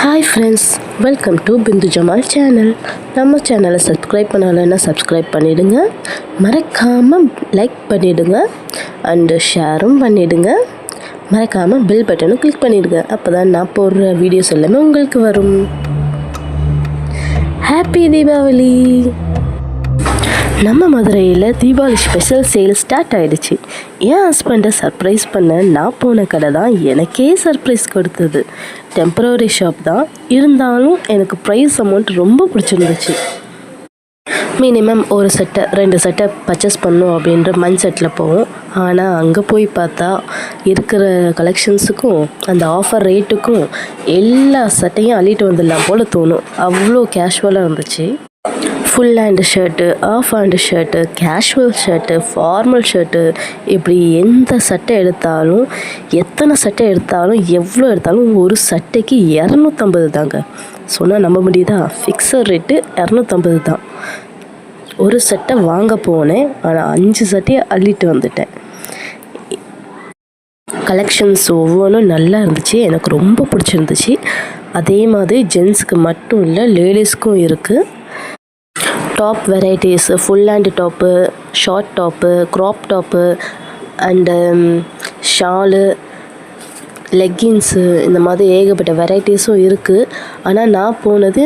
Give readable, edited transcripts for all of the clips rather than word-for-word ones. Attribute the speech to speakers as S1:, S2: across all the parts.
S1: Hi friends, welcome to Bindu Jamal channel. நம்ம சேனலை subscribe பண்ணலைன்னா சப்ஸ்கிரைப் பண்ணிவிடுங்க, மறக்காமல் லைக் பண்ணிவிடுங்க அண்டு ஷேரும் பண்ணிவிடுங்க, மறக்காமல் பெல் பட்டனும் கிளிக் பண்ணிவிடுங்க. அப்போ தான் நான் போடுற வீடியோஸ் எல்லாமே உங்களுக்கு வரும். ஹாப்பி தீபாவளி! நம்ம மதுரையில் தீபாவளி ஸ்பெஷல் சேல் ஸ்டார்ட் ஆகிடுச்சு. என் ஹஸ்பண்டை சர்ப்ரைஸ் பண்ண நான் போன கடை தான் எனக்கே சர்ப்ரைஸ் கொடுத்தது. டெம்பரரி ஷாப் தான், இருந்தாலும் எனக்கு ப்ரைஸ் அமௌண்ட் ரொம்ப பிடிச்சிருந்துச்சு. மினிமம் ஒரு செட்டை 2 செட்டை பர்ச்சேஸ் பண்ணணும் அப்படின்ற மைண்ட் செட்டில் போவோம். ஆனால் அங்கே போய் பார்த்தா இருக்கிற கலெக்ஷன்ஸுக்கும் அந்த ஆஃபர் ரேட்டுக்கும் எல்லா சட்டையும் அள்ளிட்டு வந்துடலாம் போல் தோணும். அவ்வளோ கேஷுவலாக இருந்துச்சு. Full hand shirt, of hand shirt, casual shirt, formal shirt, இப்படி எந்த சட்டை எடுத்தாலும், எத்தனை சட்டை எடுத்தாலும், எவ்வளோ எடுத்தாலும் ஒரு சட்டைக்கு 250 தாங்க. சொன்னால் நம்ப முடியுதா? ஃபிக்ஸட் ரேட்டு 250 தான். ஒரு சட்டை வாங்க போனேன், ஆனால் 5 சட்டையை அள்ளிட்டு வந்துட்டேன். கலெக்ஷன்ஸ் ஒவ்வொன்றும் நல்லா இருந்துச்சு, எனக்கு ரொம்ப பிடிச்சிருந்துச்சு. அதே மாதிரி ஜென்ஸுக்கு மட்டும் இல்லை, லேடிஸ்க்கும் இருக்குது. Top varieties, full hand top, short top, crop top and shawl, leggings, இந்த மாதிரி ஏகப்பட்ட வெரைட்டிஸும் இருக்குது. ஆனால் நான் போனது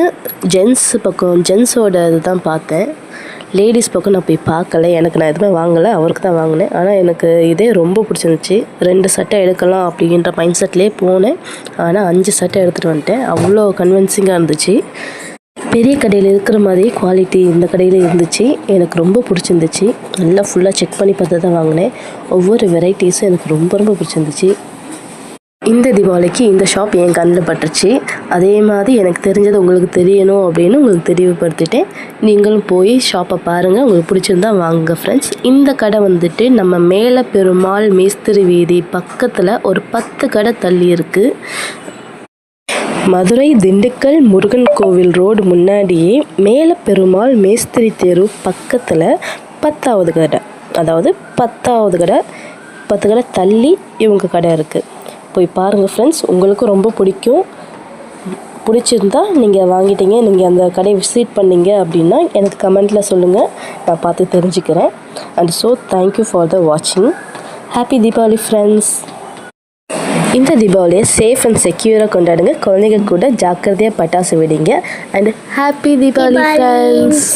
S1: ஜென்ஸ் பக்கம், ஜென்ஸோட இது தான் பார்த்தேன். லேடிஸ் பக்கம் நான் போய் பார்க்கல. நான் எதுவுமே வாங்கலை, அவருக்கு தான் வாங்கினேன். ஆனால் எனக்கு இதே ரொம்ப பிடிச்சிருந்துச்சி. 2 சட்டை எடுக்கலாம் அப்படின்ற மைண்ட் செட்லேயே போனேன். ஆனால் 5 சட்டை எடுத்துகிட்டு வந்துட்டேன். அவ்வளோ கன்வின்சிங்காக இருந்துச்சு. பெரிய கடையில் இருக்கிற மாதிரியே குவாலிட்டி இந்த கடையில் இருந்துச்சு. எனக்கு ரொம்ப பிடிச்சிருந்துச்சு. நல்லா ஃபுல்லாக செக் பண்ணி பார்த்து தான் வாங்கினேன். ஒவ்வொரு வெரைட்டிஸும் எனக்கு ரொம்ப ரொம்ப பிடிச்சிருந்துச்சு. இந்த தீபாவளிக்கு இந்த ஷாப் என் கண்ணில் பட்டுருச்சு. அதே மாதிரி எனக்கு தெரிஞ்சது உங்களுக்கு தெரியணும் அப்படின்னு உங்களுக்கு தெரியப்படுத்திட்டேன். நீங்களும் போய் ஷாப்பை பாருங்கள், உங்களுக்கு பிடிச்சிருந்தா வாங்குங்க ஃப்ரெண்ட்ஸ். இந்த கடை வந்துட்டு நம்ம மேலே பெருமாள் மேஸ்திரி வீதி பக்கத்தில் ஒரு 10 கடை தள்ளி இருக்குது. மதுரை திண்டுக்கல் முருகன் கோவில் ரோடு முன்னாடியே மேலே பெருமாள் மேஸ்திரி தெரு பக்கத்தில் 10வது கடை, அதாவது 10வது கடை, 10 கடை தள்ளி இவங்க கடை இருக்குது. போய் பாருங்கள் ஃப்ரெண்ட்ஸ், உங்களுக்கும் ரொம்ப பிடிக்கும். பிடிச்சிருந்தா நீங்கள் வாங்கிட்டீங்க, நீங்கள் அந்த கடையை விசிட் பண்ணீங்க அப்படின்னா எனக்கு கமெண்ட்டில் சொல்லுங்கள், நான் பார்த்து தெரிஞ்சுக்கிறேன். And so thank you for the வாட்சிங். Happy Deepavali friends. இந்த தீபாவளியை சேஃப் அண்ட் செக்யூராக கொண்டாடுங்க. குழந்தைங்க கூட ஜாக்கிரதையாக பட்டாசு விடுங்க. And happy Deepavali friends.